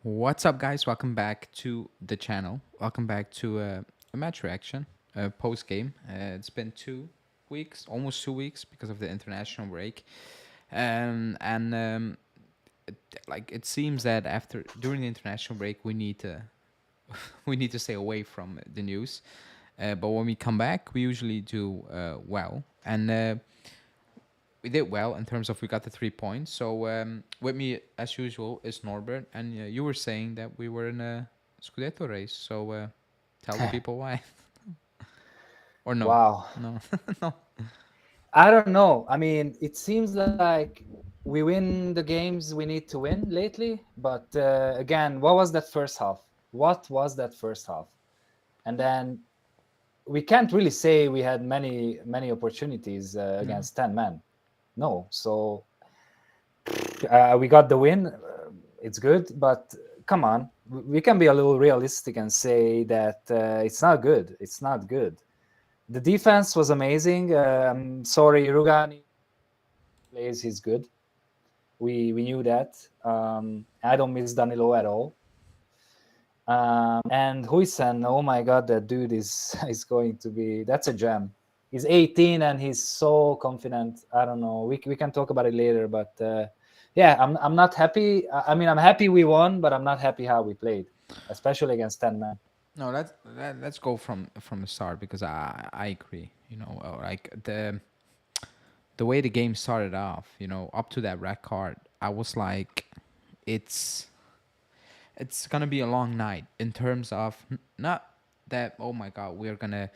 What's up, guys? Welcome back to the channel. Welcome back to a match reaction, post game. It's been 2 weeks, almost 2 weeks, because of the international break, and it seems that after during the international break we need to we need to stay away from the news. But when we come back, we usually do well, and we did well in terms of we got the 3 points. So with me, as usual, is Norbert, and you were saying that we were in a Scudetto race. So tell the people why, or no, Wow. no, no. I don't know. I mean, it seems like we win the games we need to win lately. But again, what was that first half? What was that first half? And then we can't really say we had many opportunities No. against 10 men. No. So we got the win. It's good. But come on. We can be a little realistic and say that it's not good. It's not good. The defense was amazing. Sorry, Rugani plays. He's good. We knew that. I don't miss Danilo at all. And Huijsen, oh my god, that dude is is going to be that's a gem. He's 18 and he's so confident. I don't know. We can talk about it later, but yeah, I'm not happy. I mean, I'm happy we won, but I'm not happy how we played, especially against 10 men. No, let's go from the start because I agree. Like the way the game started off. Up to that red card, I was like, it's it's gonna be a long night in terms of not that. Oh my god, we're gonna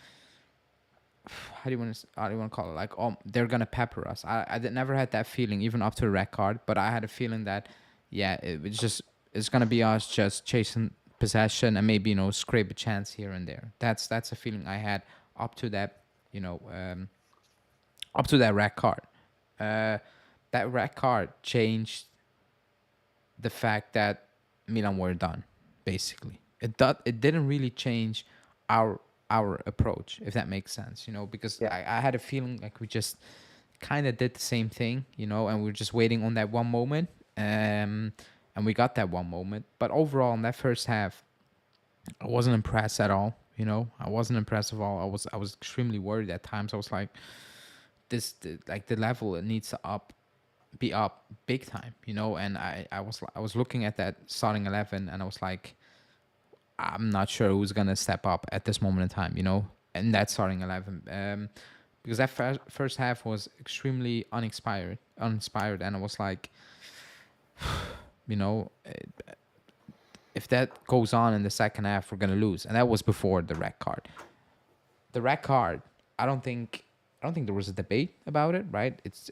how do you want to call it, like, oh, they're gonna pepper us. Never had that feeling even up to the red card, but I had a feeling that yeah, it's gonna be us just chasing possession and maybe scrape a chance here and there. That's a feeling I had up to that, you know um, up to that red card. uh, that red card changed the fact that Milan were done. Basically, it didn't really change our our approach, if that makes sense. Because Yeah. I had a feeling like we just kind of did the same thing, and we were just waiting on that one moment, and we got that one moment. But overall, in that first half, I wasn't impressed at all. I wasn't impressed at all. I was extremely worried at times. I was like, like the level, it needs to be up big time, and I was looking at that starting 11, and I was like, I'm not sure who's gonna step up at this moment in time, and that starting 11, because that first half was extremely uninspired, and I was like, you know, if that goes on in the second half, we're gonna lose, and that was before the red card. The red card, I don't think I don't think there was a debate about it, right? It's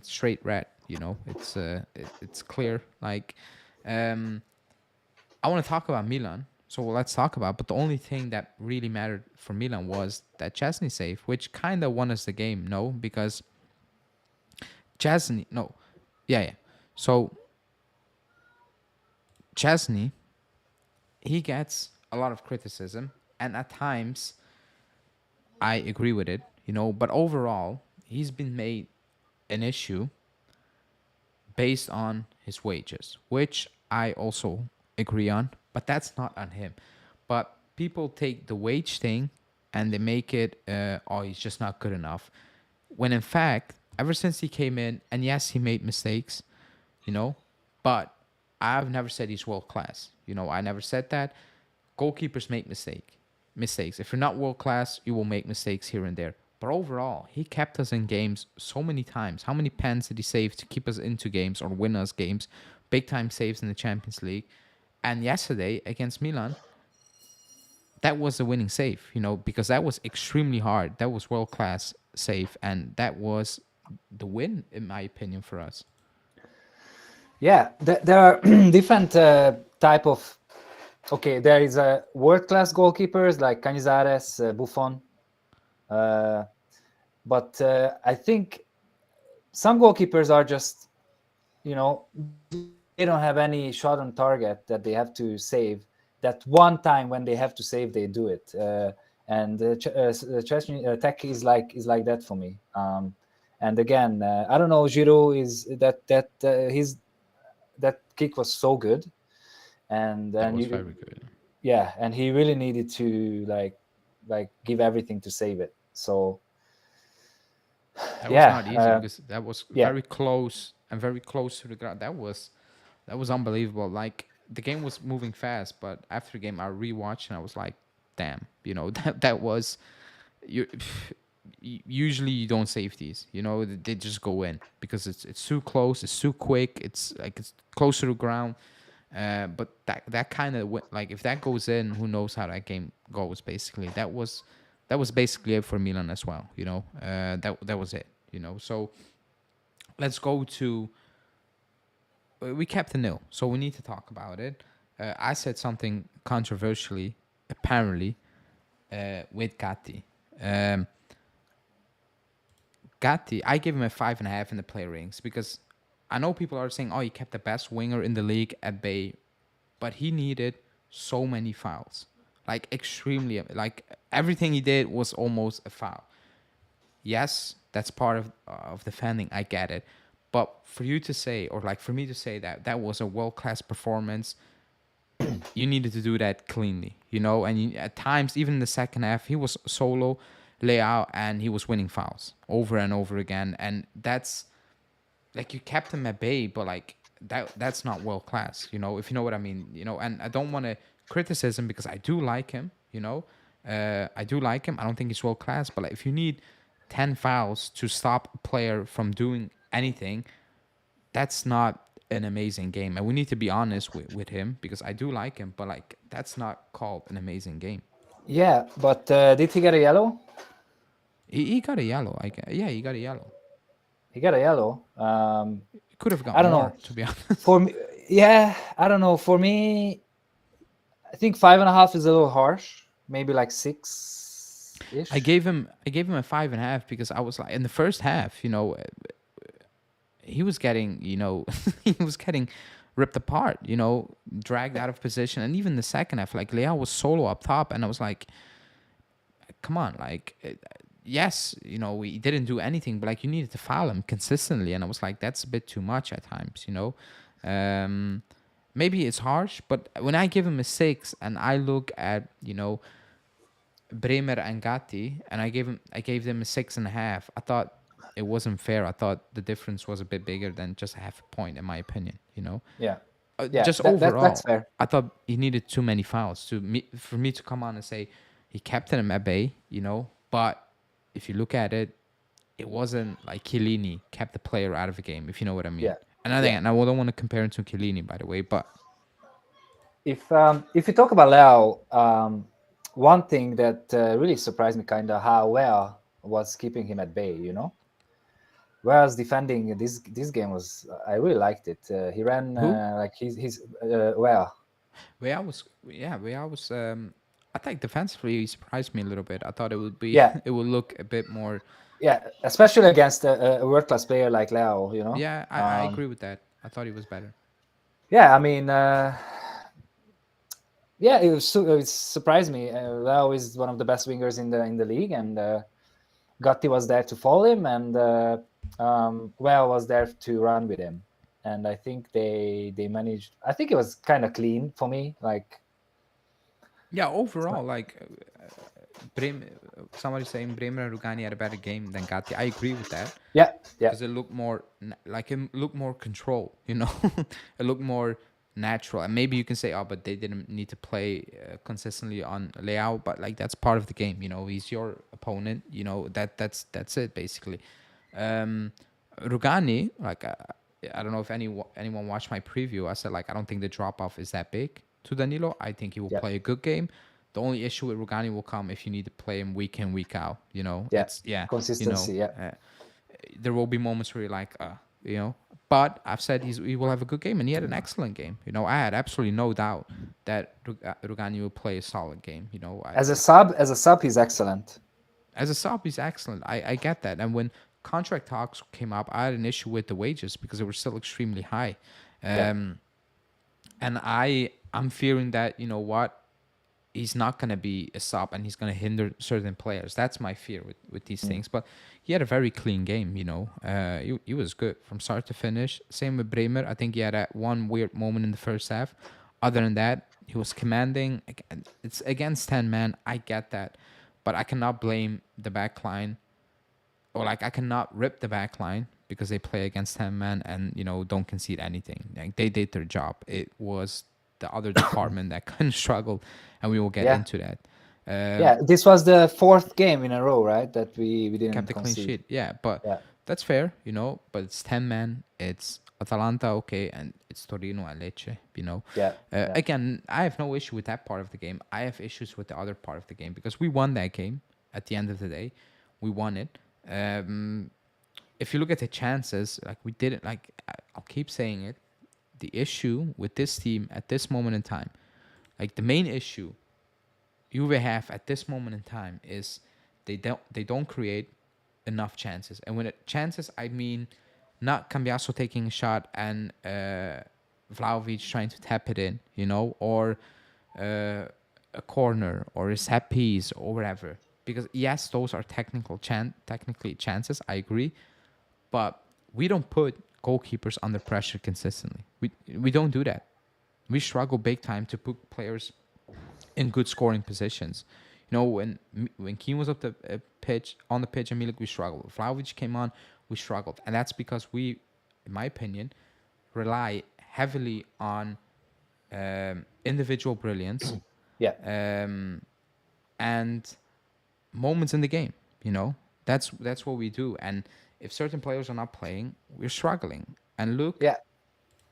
straight red, it's clear. Like, um, I want to talk about Milan, so let's talk about. But the only thing that really mattered for Milan was that Chesney save, which kind of won us the game. No, because Chesney, no, yeah, yeah. So Chesney, he gets a lot of criticism, and at times I agree with it. But overall, he's been made an issue based on his wages, which I also agree on, but that's not on him. But people take the wage thing and they make it, oh, he's just not good enough. When in fact, ever since he came in, and yes, he made mistakes, but I've never said he's world class. I never said that. Goalkeepers make mistakes. If you're not world class, you will make mistakes here and there. But overall, he kept us in games so many times. How many pens did he save to keep us into games or win us games? Big time saves in the Champions League. And yesterday against Milan, that was the winning save, because that was extremely hard. That was world class save, and that was the win, in my opinion, for us. Yeah, there are different type of. Okay, there is a world class goalkeepers like Canizares, Buffon, uh, but I think some goalkeepers are just, they don't have any shot on target that they have to save. That one time when they have to save, they do it. And Tech is like that for me. And again, I don't know. Giroud is that his that kick was so good. and That then was you, very good. yeah, and he really needed to give everything to save it. So That was yeah, not easy because that was yeah, very close and very close to the ground. That was unbelievable. Like the game was moving fast, but after the game I rewatched and I was like, damn, that was you. Usually you don't save these, they just go in because it's too close, it's too quick, it's like it's close to the ground. But that kind of like if that goes in, who knows how that game goes? Basically, that was basically it for Milan as well. That was it. So let's go to we kept the nil, so we need to talk about it. I said something controversially, apparently, with Gatti. Um, Gatti, I give him a 5.5 in the player ratings because I know people are saying, "Oh, he kept the best winger in the league at bay," but he needed so many fouls, like extremely, like everything he did was almost a foul. Yes, that's part of defending. I get it, but for you to say, or like for me to say that that was a world class performance, you needed to do that cleanly, And at times, even in the second half, he was solo layout and he was winning fouls over and over again, and that's like you kept him at bay, but like that's not world class, if you know what I mean, And I don't want to criticism because I do like him, I do like him. I don't think he's world class, but like, if you need 10 fouls to stop a player from doing anything, that's not an amazing game. And we need to be honest with him because I do like him, but like that's not called an amazing game. yeah. But did he get a yellow? He got a yellow. Yeah, he got a yellow. He got a yellow. He could have got I don't know. more, to be honest. For me, yeah, I don't know. For me, I think 5.5 is a little harsh. Maybe like 6 ish. I gave him a 5.5 because I was like in the first half, he was getting, he was getting ripped apart, dragged out of position, and even the second half, like Leao was solo up top, and I was like, come on, like, yes, he didn't do anything, but like you needed to foul him consistently, and I was like, that's a bit too much at times. Maybe it's harsh, but when I give him a 6, and I look at Bremer and Gatti, and I gave them a 6.5. I thought it wasn't fair. I thought the difference was a bit bigger than just a half a point, in my opinion. Yeah, yeah. Just That's overall, fair. I thought he needed too many fouls for me to come on and say he kept him at bay. But if you look at it, it wasn't like Chiellini kept the player out of the game. If you know what I mean. Yeah, And I yeah. think, and I don't want to compare him to Chiellini, by the way, but If you talk about Leo, one thing that really surprised me kind of how well was keeping him at bay. Whereas defending this game was, I really liked it. He ran who? like he's well. Where I was. I think defensively he surprised me a little bit. I thought it would be, Yeah, it would look a bit more. yeah, especially against a world class player like Leo. Yeah, I agree with that. I thought he was better. Yeah, I mean, yeah, it surprised me. Leo is one of the best wingers in the league, and Gotti was there to follow him, and Well was there to run with him. And I think they managed. I think it was kind of clean for me. Like, Yeah, overall, like somebody saying Bremer and Rugani had a better game than Gatti. I agree with that yeah, yeah, because it looked more like it looked more control. It looked more natural. And maybe you can say, oh, but they didn't need to play consistently on Leao. But like that's part of the game. He's your opponent. That's it basically. Rugani, like I don't know if anyone watched my preview. I said like I don't think the drop off is that big to Danilo. I think he will yeah, play a good game. The only issue with Rugani will come if you need to play him week in week out. yeah. It's yeah. You know, Consistency. Yeah, uh, there will be moments where you're like, But I've said he will have a good game, and he had an excellent game. I had absolutely no doubt that Rugani will play a solid game. as a sub, he's excellent. As a sub, he's excellent. I get that. And when contract talks came up, I had an issue with the wages because they were still extremely high. Yeah, And I'm fearing that, what, he's not going to be a sub and he's going to hinder certain players. That's my fear with these things. But he had a very clean game, He was good from start to finish. Same with Bremer. I think he had one weird moment in the first half. Other than that, he was commanding. Again, it's against 10 men. I get that. But I cannot blame the back line, or like I cannot rip the back line because they play against 10 men and, don't concede anything. Like they did their job. It was the other department that kind of struggled, and we will get Yeah, into that. yeah. This was the fourth game in a row, right? That we didn't Kept a clean concede. sheet. Yeah, but Yeah, that's fair, but it's 10 men. It's Atalanta, okay, and it's Torino and Lecce. yeah, yeah, Again, I have no issue with that part of the game. I have issues with the other part of the game because we won that game at the end of the day. We won it. If you look at the chances, like we didn't, like I'll keep saying it, the issue with this team at this moment in time, like the main issue Juve have at this moment in time is they don't create enough chances. And when chances, I mean not Cambiaso taking a shot and Vlahovic trying to tap it in, or a corner or a set piece or whatever. Because yes, those are technically chances. I agree, but we don't put goalkeepers under pressure consistently. We don't do that. We struggle big time to put players in good scoring positions. When Keane was up the pitch on the pitch, and Milik, we struggled. Vlahovic came on, we struggled, and that's because we, in my opinion, rely heavily on individual brilliance yeah, and moments in the game. That's what we do. And if certain players are not playing, we're struggling. And look, yeah,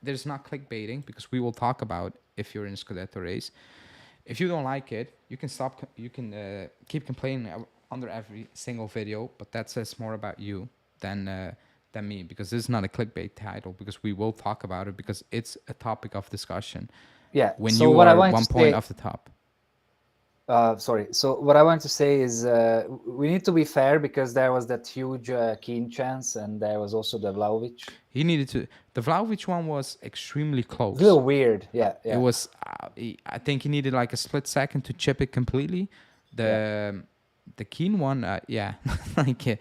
there's not clickbaiting because we will talk about if you're in a Scudetto race. If you don't like it, you can stop. You can keep complaining under every single video, but that says more about you than me, because this is not a clickbait title, because we will talk about it because it's a topic of discussion yeah. when So you what I are wanted one to point say, off the top. sorry. So what I want to say is we need to be fair because there was that huge Keane chance, and there was also the Vlahovic. He needed to. The Vlahovic one was extremely It's a close. little weird. Yeah, It yeah, was. I think he needed like a split second to chip it completely. yeah, The Keane one, yeah, like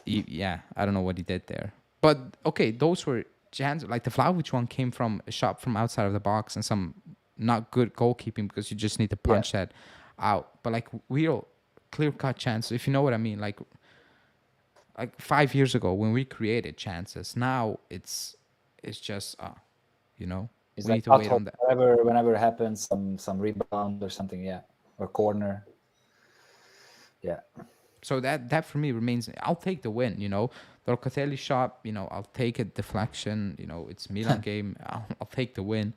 yeah, I don't know what he did there. But okay, those were chances. Like the Vlahovic one came from a shot from outside of the box and some not good goalkeeping because you just need to yeah, punch that out. But like real clear cut chances, if you know what I mean. Like 5 years ago when we created chances, now it's just It's we like need to ad wait hoc. on that. Whenever it happens, some rebound or something. Yeah, or corner. Yeah, So that for me remains. I'll take the win. The Locatelli shot. I'll take it. Deflection. It's Milan game. I'll take the win,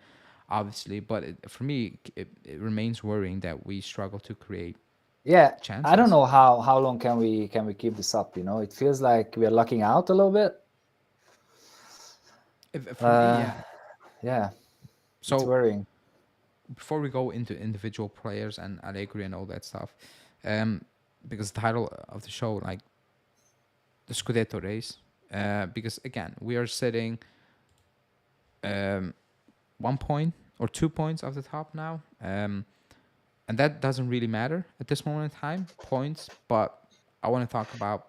obviously. But for me, it remains worrying that we struggle to create yeah. I don't chances. know how long can we keep this up. It feels like we are lucking out a little bit. For me, yeah. Yeah, it's So worrying. before we go into individual players and Allegri and all that stuff, um, because the title of the show, like the Scudetto race, because again we are sitting 1 point or 2 points off the top now, and that doesn't really matter at this moment in time, points. But I want to talk about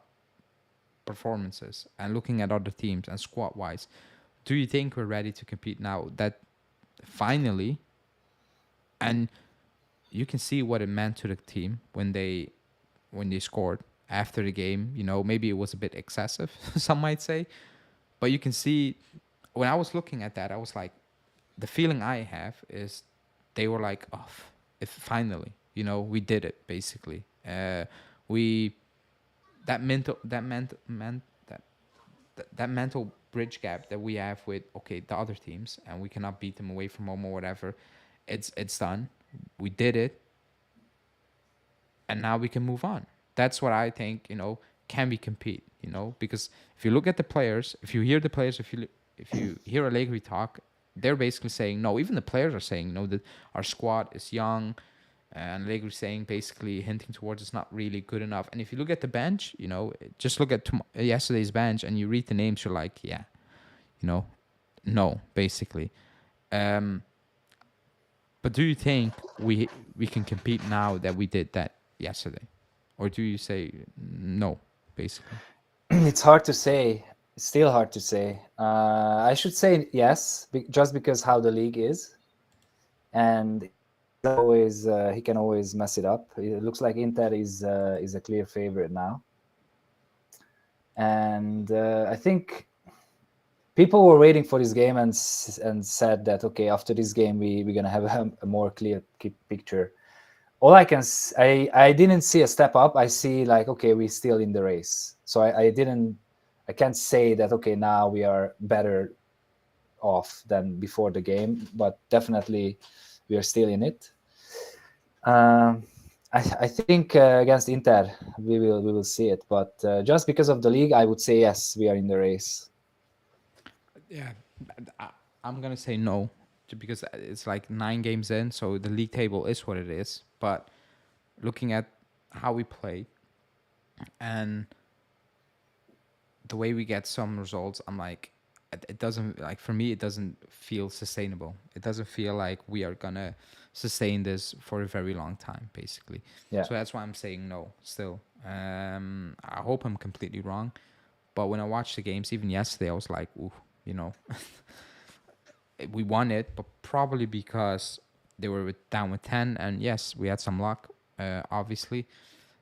performances and looking at other teams and squad wise. Do you think we're ready to compete now? That finally, and you can see what it meant to the team when they scored after the game. Maybe it was a bit excessive, some might say, but you can see when I was looking at that, I was like, the feeling I have is they were like, oh, if finally, we did it. Basically, we that mental bridge gap that we have with the other teams, and we cannot beat them away from home or whatever. It's done. We did it, and now we can move on. That's what I think. Can we compete? Because if you look at the players, if you hear the players, if you hear Allegri talk, they're basically saying no. Even the players are saying no, that our squad is young, and Allegri saying basically hinting towards it's not really good enough. And if you look at the bench, just look at yesterday's bench and you read the names, you're like, yeah, no, basically. Um, but do you think we can compete now that we did that yesterday, or do you say no, basically? It's hard to say. It's still hard to say. I should say yes, just because how the league is. and he's always he can always mess it up. It looks like Inter is a clear favorite now, and I think people were waiting for this game and said that okay, after this game we're gonna have a more clear picture. All I didn't see a step up. I see like okay, we're still in the race. So I can't say that okay, now we are better off than before the game, but definitely we are still in it. Um, I think against Inter we will see it, but just because of the league, I would say yes, we are in the race. Yeah, I'm gonna say no, because it's like 9 games in, so the league table is what it is. But looking at how we play and the way we get some results, I'm like, it doesn't, like, for me, it doesn't feel sustainable. It doesn't feel like we are gonna sustain this for a very long time, basically. Yeah, So that's why I'm saying no. Still, I hope I'm completely wrong, but when I watched the games, even yesterday, I was like, ooh, you know, we won it, but probably because they were down with 10, and yes, we had some luck, obviously.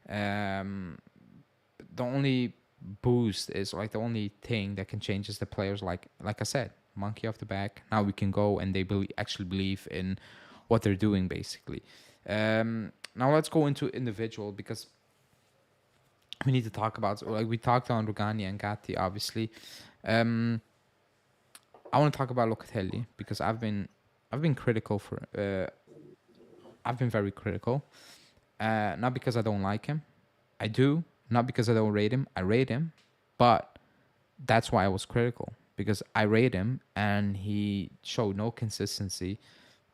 Um, the only boost is, like, the only thing that can change is the players, like I said, monkey off the back. Now we can go, and they actually believe in what they're doing, basically. Now let's go into individual, because we need to talk about, like, we talked on Rugani and Gatti, obviously. Um, I want to talk about Locatelli, because I've been critical for I've been very critical. Not because I don't like him. I do. Not because I don't rate him. I rate him. But that's why I was critical. Because I rate him and he showed no consistency.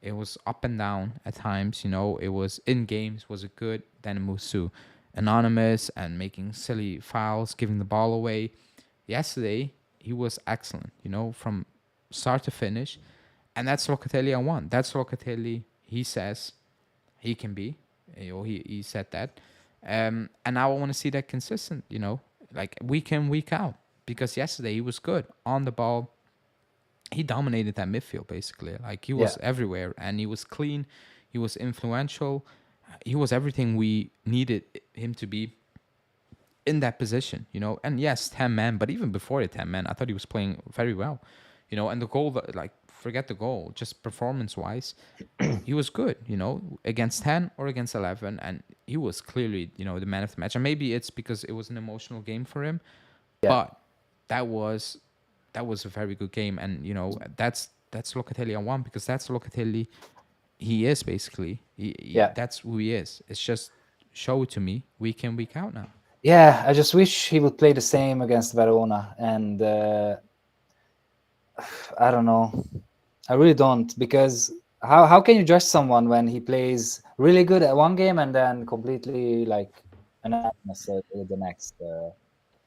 It was up and down at times, It was in games, was it good? Then it moves to anonymous and making silly fouls, giving the ball away. Yesterday, he was excellent, from start to finish. And that's Locatelli I want. That's Locatelli he says he can be. He said that. And now I want to see that consistent, like week in, week out. Because yesterday he was good on the ball. He dominated that midfield, basically. Like, he yeah, was everywhere, and he was clean. He was influential. He was everything we needed him to be in that position, And yes, 10 men, but even before the 10 men, I thought he was playing very well, And the goal, like, forget the goal, just performance wise, he was good, against 10 or against 11, and he was clearly, the man of the match. And maybe it's because it was an emotional game for him, yeah, but that was that was a very good game. And that's Locatelli I want, because that's Locatelli he is, basically. yeah, That's who he is. It's just show it to me week in, week out now. yeah. I just wish he would play the same against Verona, and I don't know. I really don't, because how can you judge someone when he plays really good at one game and then completely like anonymous at the next?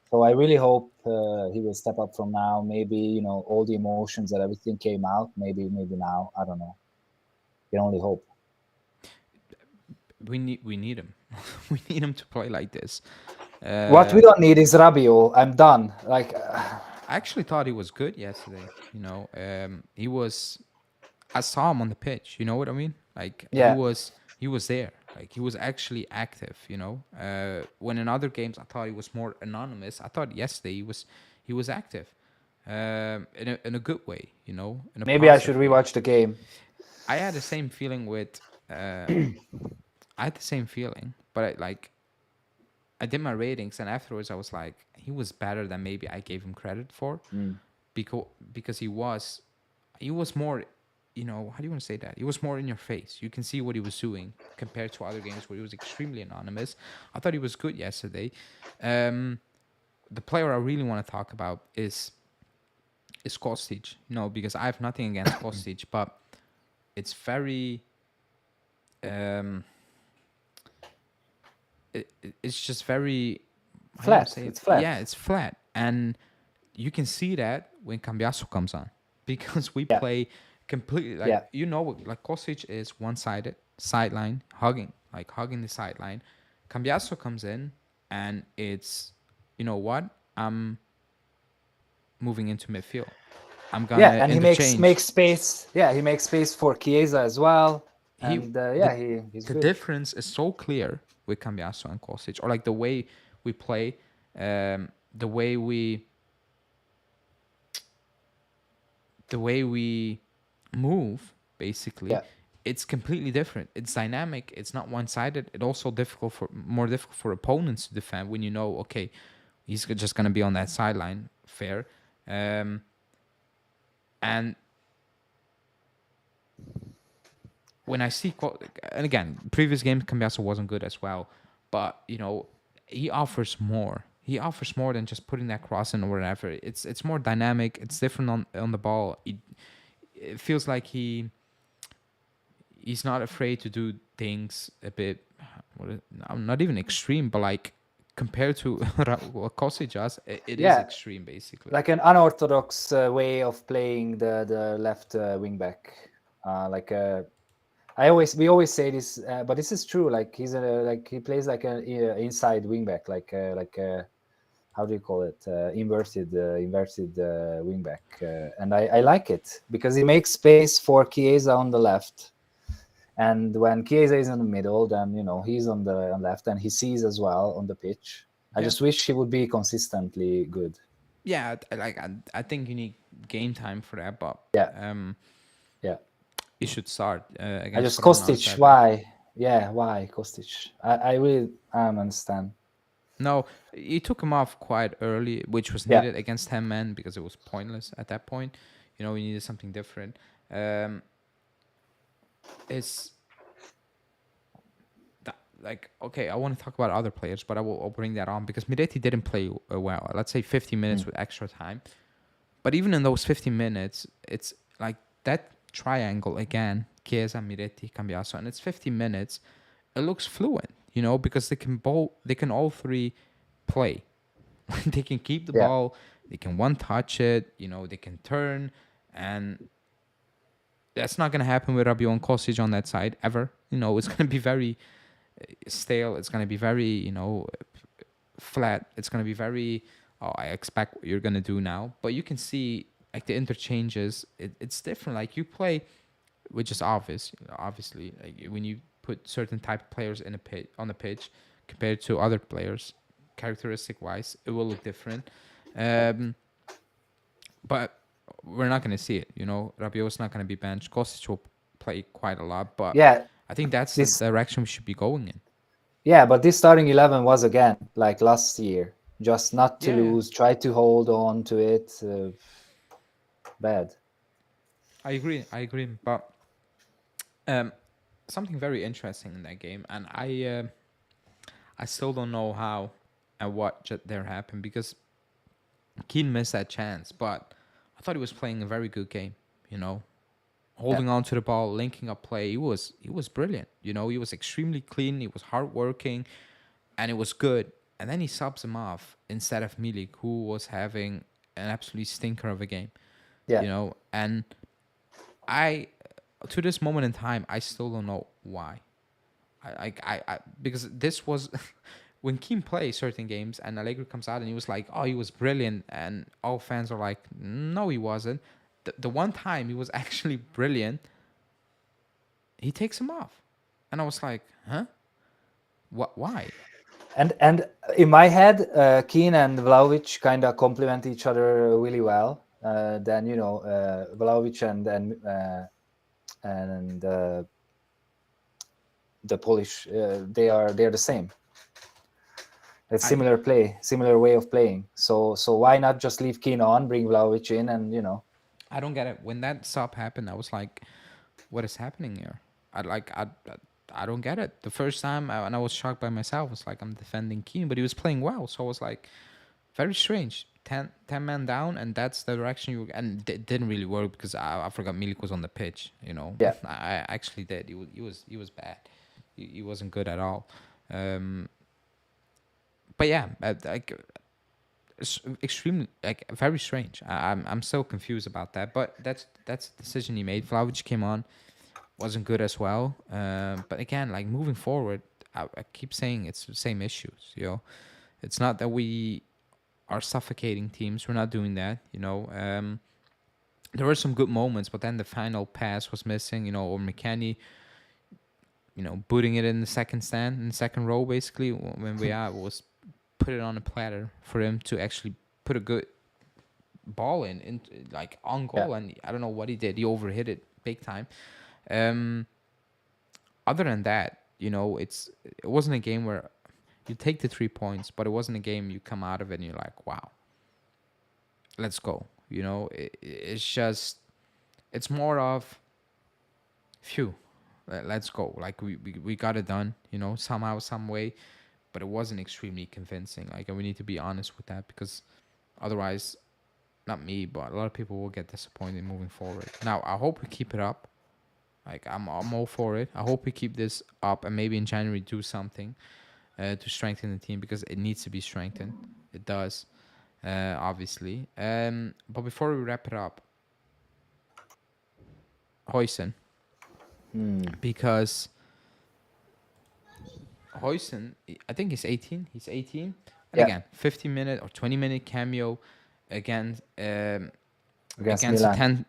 So I really hope he will step up from now. Maybe all the emotions that everything came out. Maybe now I don't know. Can only hope. We need him. We need him to play like this. What we don't need is Rabiot. I'm done. Like, I actually thought he was good yesterday. He was. I saw him on the pitch. You know what I mean? Like, he yeah, was. He was there. Like, he was actually active. When in other games I thought he was more anonymous. I thought yesterday he was active, in a good way. In a maybe I positive should way. rewatch the game. I had the same feeling with. I had the same feeling, but I did my ratings, and afterwards I was like, he was better than maybe I gave him credit for, Mm. because he was more, how do you want to say that? He was more in your face. You can see what he was doing compared to other games where he was extremely anonymous. I thought he was good yesterday. Um, the player I really want to talk about is Kostic, because I have nothing against Kostic, but it's very um, it's just very, how do you want to Flat. say it? It's flat. Yeah, it's flat, and you can see that when Cambiasso comes on, because we Yeah, play completely, like, yeah, like, Kostic is one-sided, sideline, hugging the sideline. Cambiasso comes in, and it's, you know what? I'm moving into midfield. I'm Yeah, gonna and he makes interchange. space. Yeah, he makes space for Chiesa as well, He and the yeah, he's the good. difference is so clear with Cambiaso and Kostic, or like the way we play, the way we move. Basically, Yeah, it's completely different. It's dynamic. It's not one sided. It also more difficult for opponents to defend when you know, okay, he's just gonna be on that sideline. Fair, um, and when I see, and again, previous games Cambiaso wasn't good as well, but he offers more. He offers more than just putting that cross in or whatever. It's more dynamic. It's different on the ball. It feels like he's not afraid to do things a bit, not even extreme, but like compared to what Kostic does, it is yeah, extreme basically. like an unorthodox way of playing the left wing back. Like we always say this, but this is true. Like he plays like an inside wing back, how do you call it? Inverted wing back, and I like it because he makes space for Chiesa on the left. And when Chiesa is in the middle, then he's on the left, and he sees as well on the pitch. I Yeah, just wish he would be consistently good. yeah. I think you need game time for that, but Yeah, um, yeah. you should start I against just Verona on Kostic. Saturday. Why? Yeah, why Kostic? I really I don't understand. No, he took him off quite early, which was Yeah, needed against 10 men because it was pointless at that point. We needed something different. It's like, okay, I want to talk about other players, but I'll bring that on because Miretti didn't play well. Let's say 50 minutes mm, with extra time. But even in those 50 minutes, it's like that triangle again, Chiesa, Miretti, Cambiaso, and it's 50 minutes. It looks fluent, because they can all three play. They can keep the yeah, ball, they can one touch it, they can turn, and that's not gonna happen with Rabiot and Kostic on that side ever. It's gonna be very stale. It's gonna be very flat. It's gonna be very. Oh, I expect what you're gonna do now, but you can see like the interchanges. It's different. Like you play, which is obvious. Obviously, like when you put certain type of players in a pit on the pitch compared to other players, characteristic wise, it will look different. Um, but we're not going to see it. Rabiot's not going to be benched. Kostic will play quite a lot, but yeah. I think that's the This direction we should be going in. Yeah, but this starting 11 was again like last year, just not to Yeah, yeah. lose, try to hold on to it. Bad. I agree. I agree. But um, something very interesting in that game, and I still don't know how and what there happened because Keane missed that chance, but I thought he was playing a very good game. You know, Yeah, holding on to the ball, linking up play. He was brilliant. He was extremely clean. He was hardworking, and it was good. And then he subs him off instead of Milik, who was having an absolute stinker of a game. yeah, And I, to this moment in time, I still don't know why. Because this was when Kim plays certain games and Allegri comes out and he was like, "Oh, he was brilliant," and all fans are like, "No, he wasn't." The one time he was actually brilliant, he takes him off, and I was like, "Huh? What? Why?" and in my head, Keane and Vlahovic kind of complement each other really well. Then Vlahovic and the Polish, they're the same. A I similar play, similar way of playing. So why not just leave Keane on, bring Vlahovic in, and I don't get it. When that sub happened, I was like, "What is happening here?" I don't get it. The first time, and I was shocked by myself. It's like I'm defending Keane, but he was playing well, so I was like, very strange. 10 men down, and that's the direction you. And it didn't really work because I forgot Milik was on the pitch. yeah. I actually did. He was bad. He wasn't good at all. Um, but yeah, like it's extremely like very strange. I'm so confused about that. But that's the decision he made. Vlahovic came on, wasn't good as well. But again, like moving forward, I keep saying it's the same issues. It's not that we are suffocating teams. We're not doing that. there were some good moments, but then the final pass was missing, or McKennie, booting it in the second stand, in the second row, basically, when we was put it on a platter for him to actually put a good ball in like on Yeah. goal, and I don't know what he did. He overhit it big time. Um, Other than that, it wasn't a game where you take the 3 points, but it wasn't a game you come out of it and you're like, wow, let's go. It's just, it's more of, phew, let's go. Like we got it done, somehow, some way, but it wasn't extremely convincing. Like, and we need to be honest with that, because otherwise, not me, but a lot of people will get disappointed moving forward. Now, I hope we keep it up. Like, I'm all for it. I hope we keep this up, and maybe in January do something to strengthen the team, because it needs to be strengthened. It does, obviously. But before we wrap it up, Huijsen, because Huijsen, I think he's 18. He's 18, and Yeah. again, 15-minute or 20-minute cameo against Against against a Milan.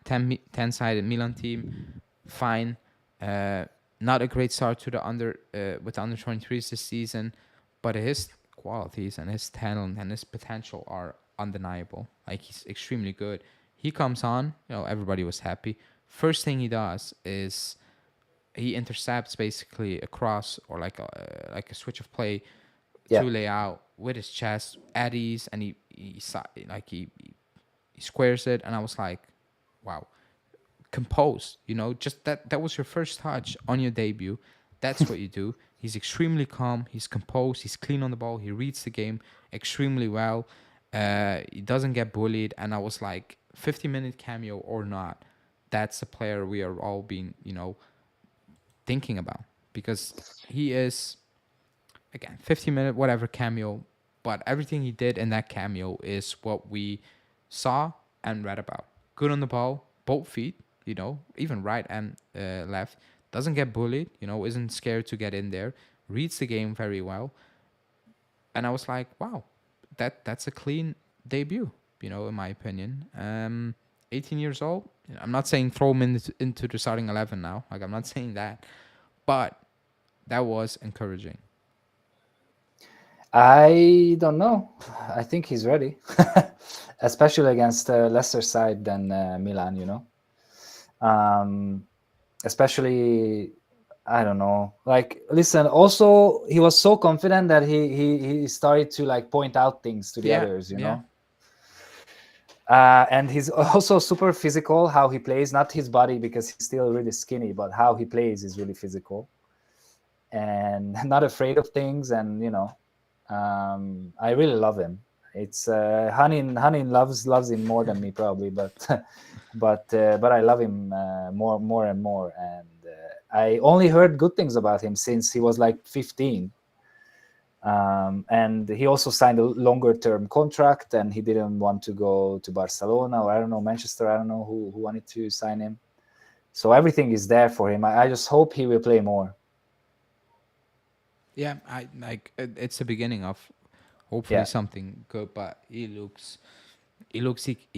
10-sided Milan team. Fine. Uh, Not a great start to the with the under 23s this season, but his qualities and his talent and his potential are undeniable. Like, he's extremely good. He comes on, everybody was happy. First thing he does is he intercepts basically a cross, or like a switch of play Yeah. to lay out with his chest at ease, and he squares it, and I was like, wow, composed. Just that was your first touch on your debut. That's what you do. He's extremely calm, he's composed, he's clean on the ball, he reads the game extremely well. He doesn't get bullied, and I was like, 50-minute cameo or not, that's the player we are all being thinking about, because he is, again, 50-minute whatever cameo, but everything he did in that cameo is what we saw and read about. Good on the ball, both feet, even right and left. Doesn't get bullied, isn't scared to get in there. Reads the game very well, and I was like, wow, that's a clean debut, in my opinion. 18 years old. I'm not saying throw him into the starting 11 now. Like, I'm not saying that, but that was encouraging. I don't know. I think he's ready, especially against a lesser side than Milan. Especially, I don't know. Like, listen. Also, he was so confident that he started to like point out things to the Yeah, others. yeah. And he's also super physical. How he plays, not his body because he's still really skinny, but how he plays is really physical and not afraid of things. And I really love him. It's Hanin loves him more than me probably, but but I love him more and more. And I only heard good things about him since he was like 15. And he also signed a longer term contract, and he didn't want to go to Barcelona, or I don't know, Manchester. I don't know who wanted to sign him. So everything is there for him. I just hope he will play more. Yeah, I like it's the beginning of hopefully Yeah. something good. But he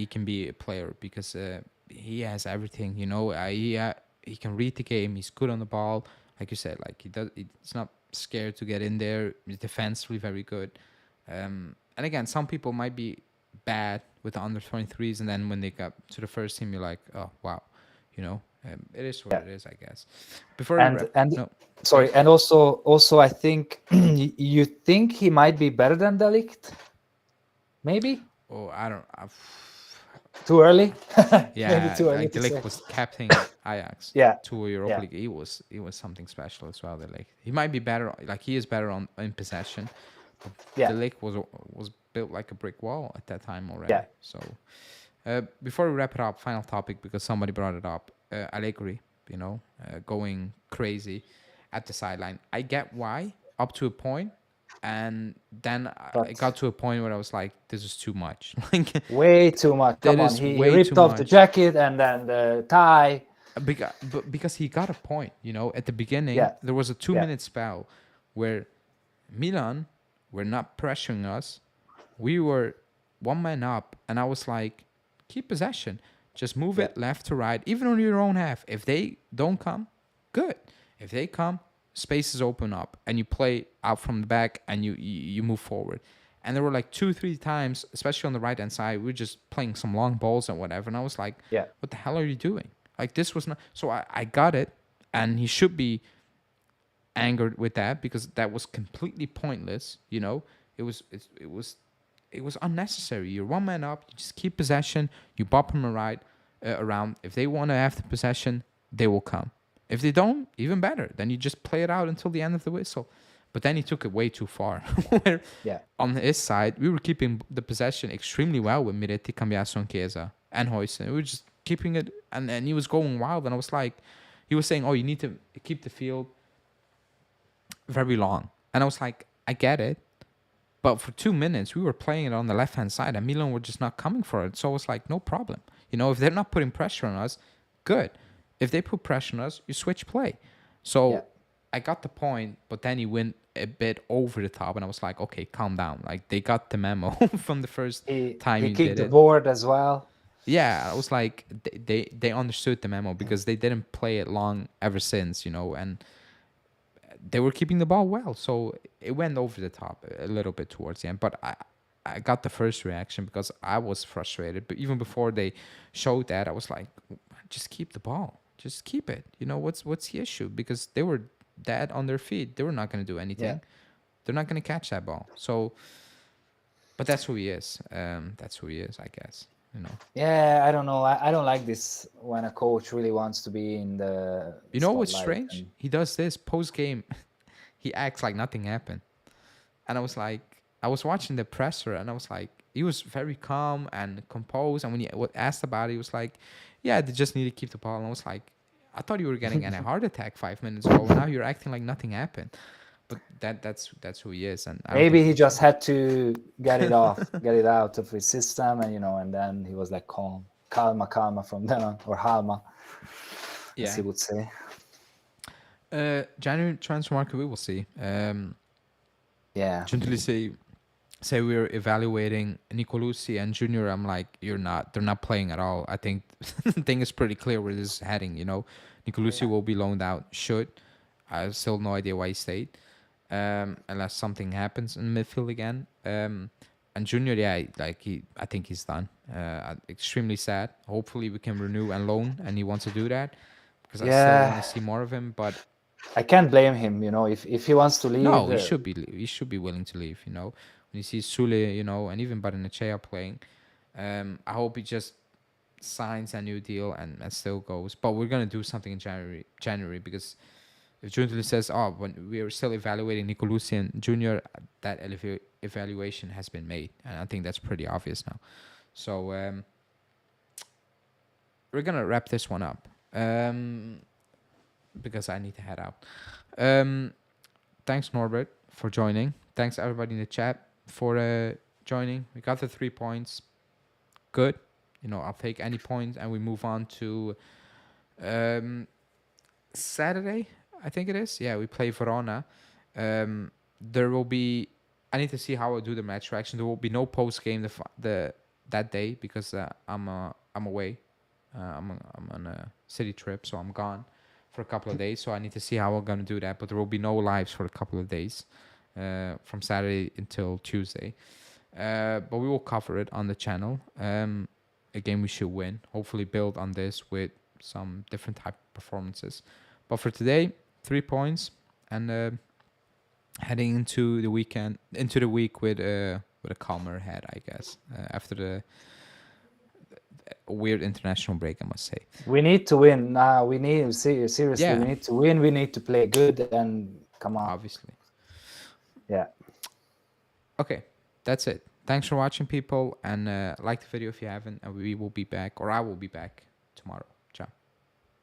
can be a player, because he has everything. He can read the game. He's good on the ball, like you said. Like, he's not scared to get in there. His defense really very good. And again, some people might be bad with the under 23s, and then when they got to the first team, you're like, oh wow, it is what Yeah. it is, I guess. Before we And wrap, and no, sorry, please. and also I think you think he might be better than Delict? Maybe Oh, I don't. too early. Maybe Yeah, too early like to De Ligt say. was captaining Ajax Yeah. to a Europa Yeah. League. He was something special as well. De Ligt. He might be better. Like, he is better on in possession, but De Yeah. Ligt was built like a brick wall at that time Yeah. already. So before we wrap it up, final topic, because somebody brought it up. Allegri, going crazy at the sideline. I get why, up to a point, and then it But got to a point where I was like, this is too much. Like, way too much. that Come on. is He way too ripped off the much. jacket and then the tie. Because he got a point, at the beginning Yeah. there was a two Yeah. minute spell where Milan were not pressuring us. We were one man up, and I was like, keep possession. Just move Yeah. it left to right, even on your own half. If they don't come, good. If they come, spaces open up, and you play out from the back, and you move forward. And there were like 2-3 times, especially on the right hand side, we were just playing some long balls and whatever. And I was like, Yeah. what the hell are you doing? Like, this was not. So I got it, and he should be angered with that because that was completely pointless. It was it was unnecessary. You're one man up. You just keep possession. You bop them around. If they want to have the possession, they will come. If they don't, even better. Then you just play it out until the end of the whistle. But then he took it way too far. Where Yeah. on his side, we were keeping the possession extremely well with Miretti, Cambiasso, and Chiesa, and Huijsen. We were just keeping it, and he was going wild. And I was like, he was saying, "Oh, you need to keep the field very long." And I was like, I get it. But for 2 minutes, we were playing it on the left-hand side, and Milan were just not coming for it. So I was like, no problem. If they're not putting pressure on us, good. If they put pressure on us, you switch play. So Yeah. I got the point, but then he went a bit over the top, and I was like, okay, calm down. Like, they got the memo from the first time He you kicked did the it. board as well. Yeah, I was like, they understood the memo because they didn't play it long ever since, and they were keeping the ball well, so it went over the top a little bit towards the end. But I got the first reaction because I was frustrated. But even before they showed that, I was like, just keep the ball, just keep it. What's the issue? Because they were dead on their feet. They were not going to do anything. Yeah. They're not going to catch that ball. So, but that's who he is. That's who he is, I guess. Yeah, I don't know. I don't like this when a coach really wants to be in the You know what's spotlight. strange? And He does this post game. He acts like nothing happened. And I was like, I was watching the presser, and I was like, he was very calm and composed. And when he asked about it, he was like, yeah, they just need to keep the ball. And I was like, I thought you were getting a heart attack 5 minutes ago, and now you're acting like nothing happened. But that's who he is, and I don't maybe think he just had to get it off, get it out of his system, and and then he was like calma from then on, or halma, as he would say. January transfer market, we will see. Yeah. Gently say we're evaluating Nicolucci and Junior. I'm like, you're not. They're not playing at all. I think the thing is pretty clear where this is heading. Nicolucci will be loaned out. I have still no idea why he stayed, unless something happens in midfield again. And Junior, yeah, I think he's done. Extremely sad. Hopefully we can renew and loan, and he wants to do that because I still want to see more of him. But I can't blame him. If he wants to leave, no, he should be willing to leave. When he sees Sule, and even Barinechea playing, I hope he just signs a new deal and still goes. But we're gonna do something in January because if Giuntoli says, "Oh, when we are still evaluating Nicolucci and Junior," that evaluation has been made, and I think that's pretty obvious now. So we're gonna wrap this one up because I need to head out. Thanks Norbert for joining. Thanks everybody in the chat for joining. We got the 3 points. Good. I'll take any point, and we move on to Saturday. I think it is. Yeah, we play Verona. There will be. I need to see how I do the match reaction. There will be no post game that day because I'm away. I'm on a city trip, so I'm gone for a couple of days. So I need to see how I'm gonna do that. But there will be no lives for a couple of days, from Saturday until Tuesday. But we will cover it on the channel. A game we should win. Hopefully build on this with some different type of performances. But for today, 3 points, and heading into the week with a calmer head, I guess, after the weird international break, I must say. We need to win now. We need seriously. Yeah. We need to win. We need to play good, and come on. Obviously. Yeah. Okay, that's it. Thanks for watching, people, and like the video if you haven't. And we will be back, or I will be back tomorrow.